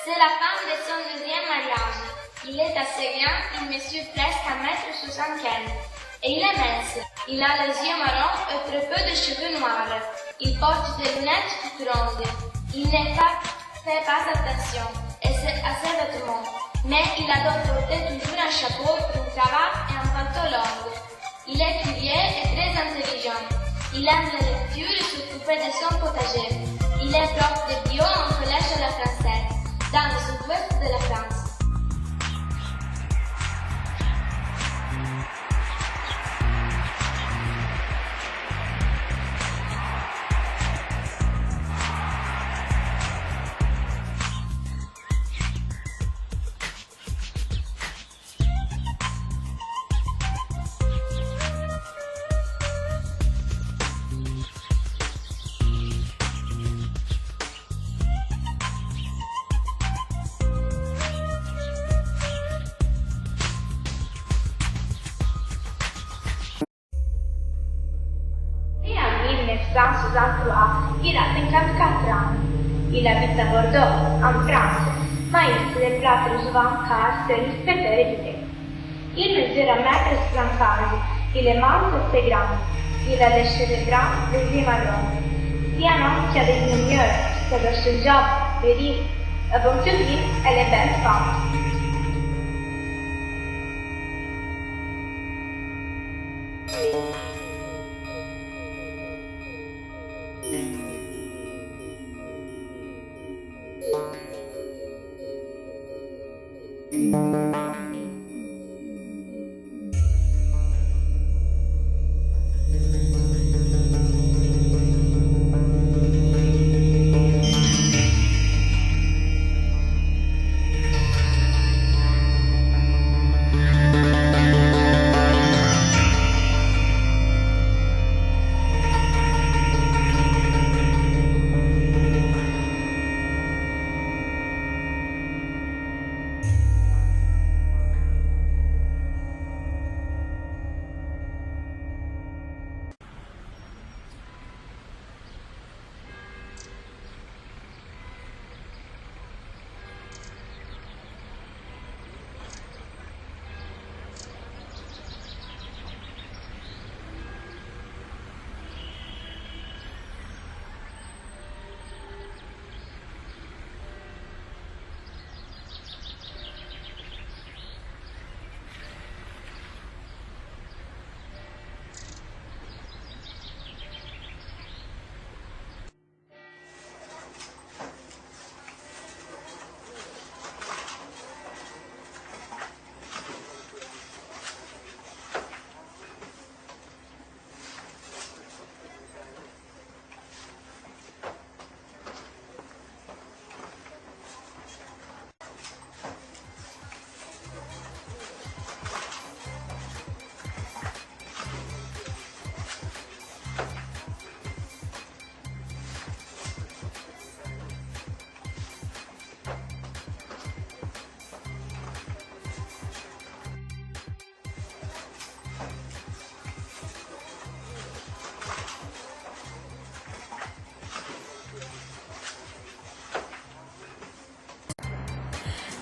C'est la fin de son deuxième mariage. Il est assez grand, il mesure presque 1,75 m. Et il est mince. Il a les yeux marrons et très peu de cheveux noirs. Il porte des lunettes toutes rondes. Il n'est pas fait pas attention à ses vêtements. Mais il adore porter toujours un chapeau, une cravate et un pantalon long. Il est curieux et très intelligent. Il aime la lecture et s'occuper de son potager. Il est prof de bio en collège à la française, dans le sud-ouest de la France. En 1963, il a 54 ans. Il habite à Bordeaux, en France, mais il se déplace souvent car c'est l'inspecteur du Il mesure 1,75 m. Il est mince et très grand. Il a les cheveux bruns, les yeux marrons. C'est un homme qui a des lumières, qui adore ce job, viril. Avant tout dire, elle est belle femme.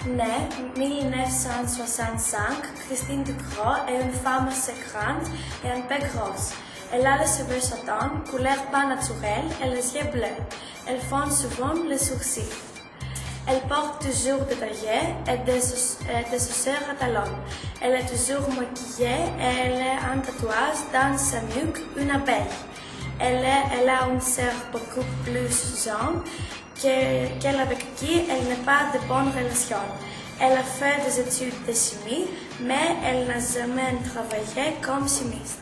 Née 1965, Christine Ducrot est une femme assez grande et un peu grosse. Elle a les cheveux sautants, couleur pas naturelle et les yeux bleus. Elle fonde souvent les sourcils. Elle porte toujours des taillés et des chaussures à talons. Elle est toujours maquillée et elle a un tatouage dans sa nuque, une abeille. Elle a une sœur beaucoup plus jeune qu'elle avec qui elle n'a pas de bonnes relations. Elle a fait des études de chimie, mais elle n'a jamais travaillé comme chimiste.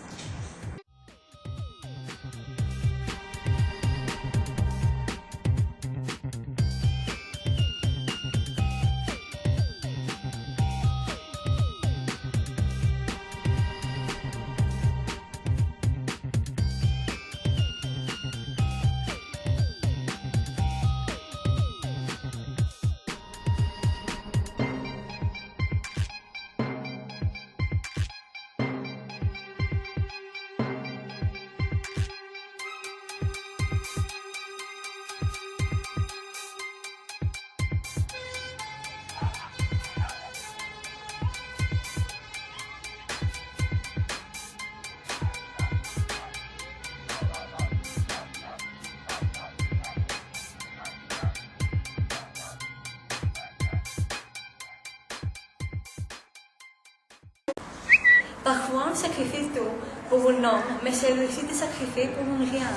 Parfois, on sacrifie tout pour un homme, mais celui-ci te sacrifie pour un rien.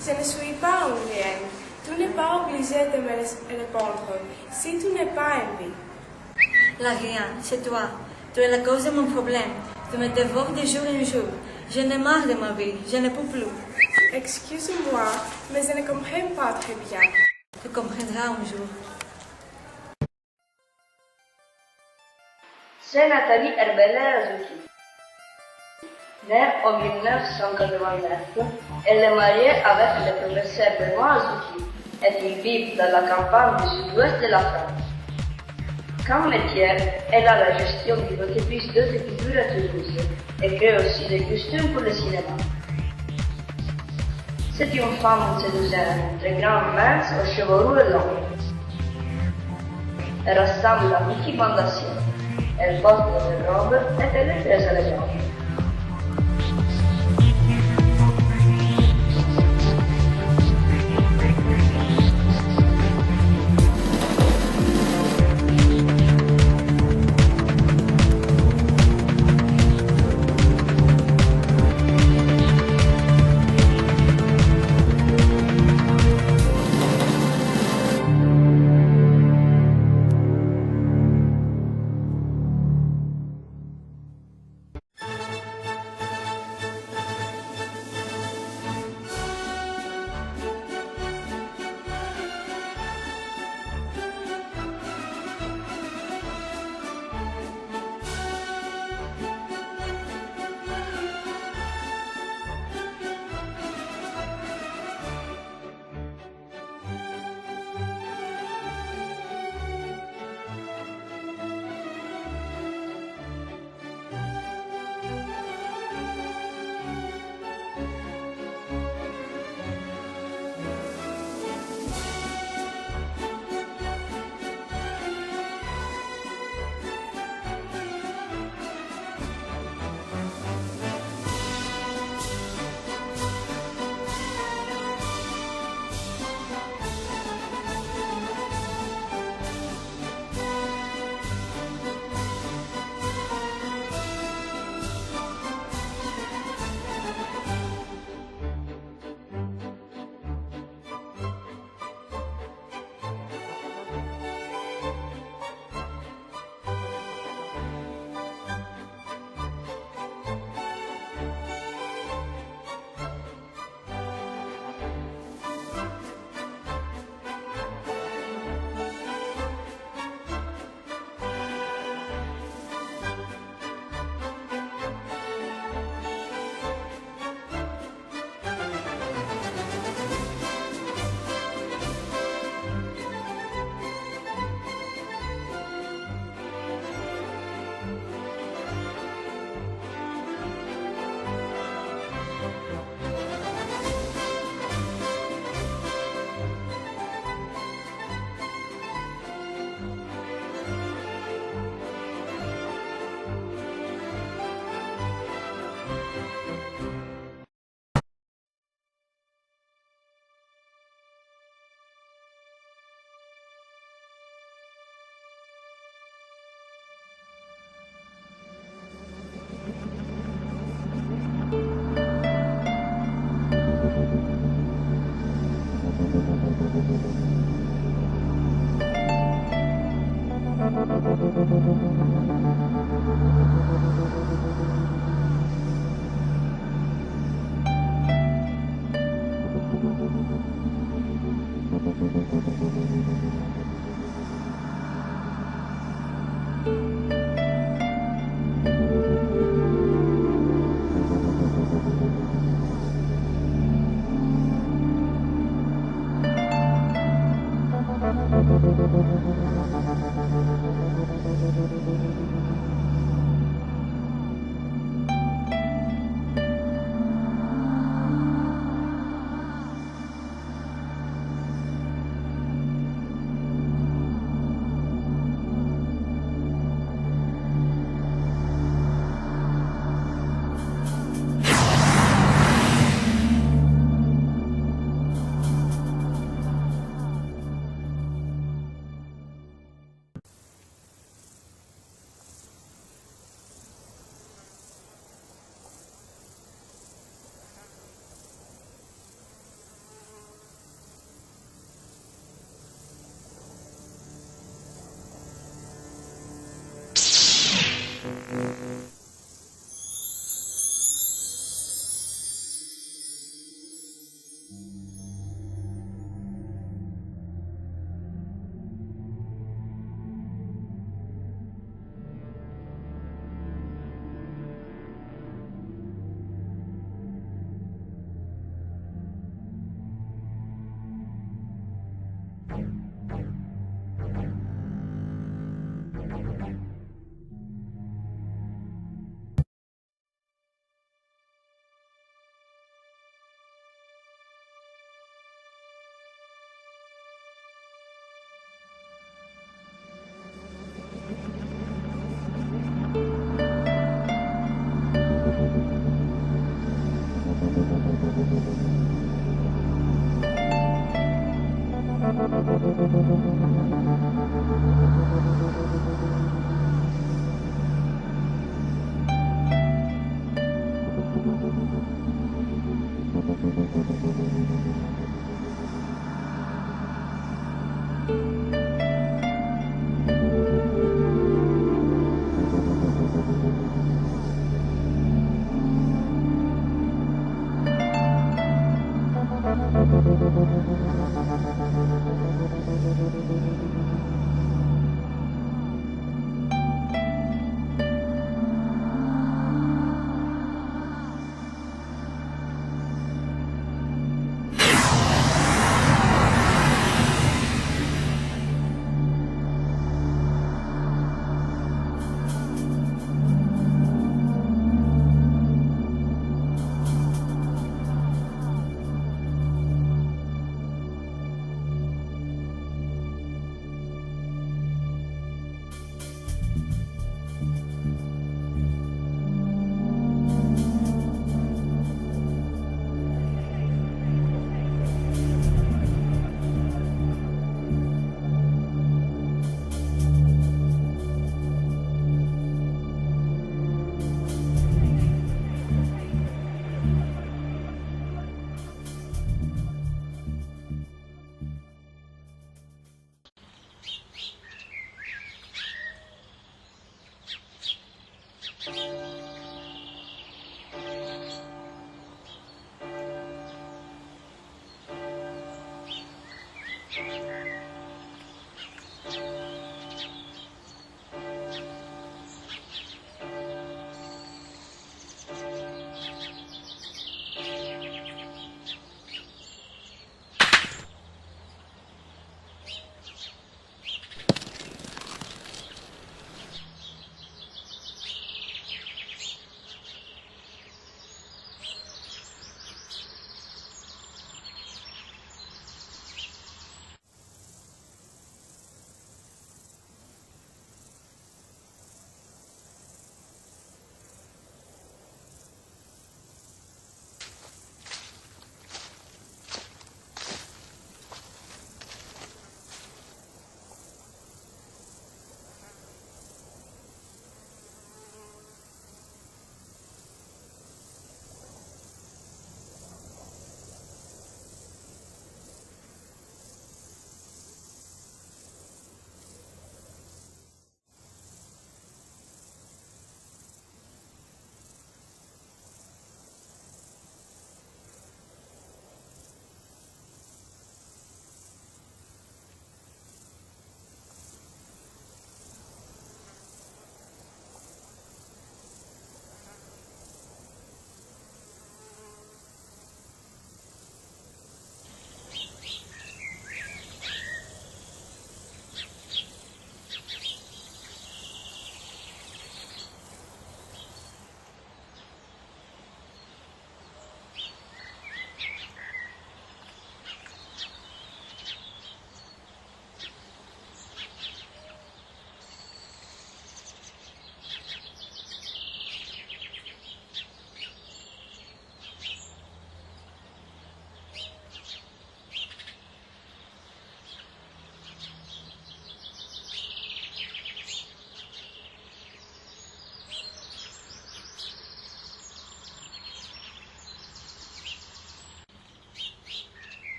Je ne suis pas un rien. Tu n'es pas obligé de me répondre si tu n'es pas envie. La rien, c'est toi. Tu es la cause de mon problème. Tu me dévores de jour en jour. Je n'ai marre de ma vie. Je ne peux plus. Excuse-moi, mais je ne comprends pas très bien. Tu comprendras un jour. C'est Nathalie Herbellet-Azuki. Née en 1989, elle est mariée avec le professeur Benoît Azuki et ils vivent dans la campagne du sud-ouest de la France. Comme métier, elle a la gestion du boutiques de culture à Toulouse et crée aussi des costumes pour le cinéma. C'est une femme séduisante, très grande, mince, aux cheveux roux et longs. Elle ressemble à Mickey Fondation. Elle porte des robes et elle est très élégante.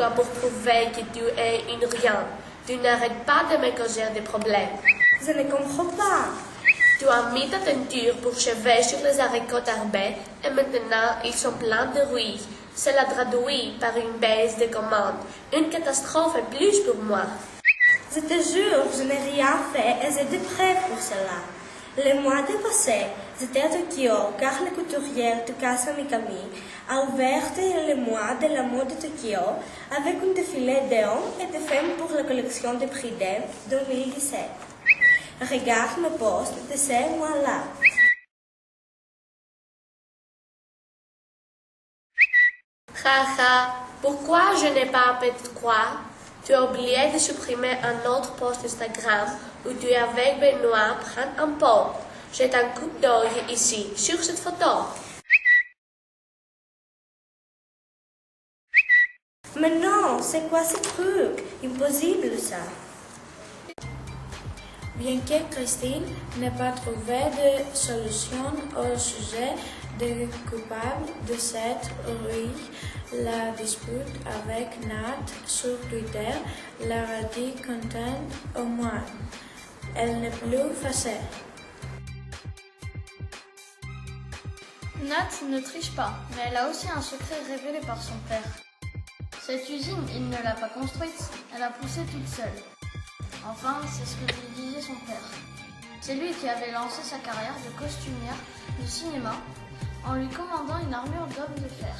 toi pour prouver que tu es une rien. Tu n'arrêtes pas de me causer des problèmes. Je ne comprends pas. Tu as mis ta teinture pour cheveux sur les haricots tarbés et maintenant ils sont pleins de rouille. Cela traduit par une baisse de commande. Une catastrophe et plus pour moi. Je te jure, je n'ai rien fait et j'étais prêt pour cela. Le mois dépassé, j'étais à Tokyo car la couturière de Casa Mikami a ouvert le mois de la mode de Tokyo avec un défilé d'hommes et de femmes pour la collection de prix d'Eve 2017. Regarde mes posts de ce mois-là. Haha, pourquoi je n'ai pas petite croix? Tu as oublié de supprimer un autre post Instagram où tu es avec Benoît prendre un pot. J'ai un coup d'œil ici, sur cette photo. Mais non, c'est quoi ce truc? Impossible ça. Bien que Christine n'ait pas trouvé de solution au sujet des coupables de cette horrible, la dispute avec Nat sur Twitter la rendit contente au moins. Elle n'est plus fâchée. Nat ne triche pas, mais elle a aussi un secret révélé par son père. Cette usine, il ne l'a pas construite, elle a poussé toute seule. Enfin, c'est ce que lui disait son père. C'est lui qui avait lancé sa carrière de costumière de cinéma en lui commandant une armure d'homme de fer.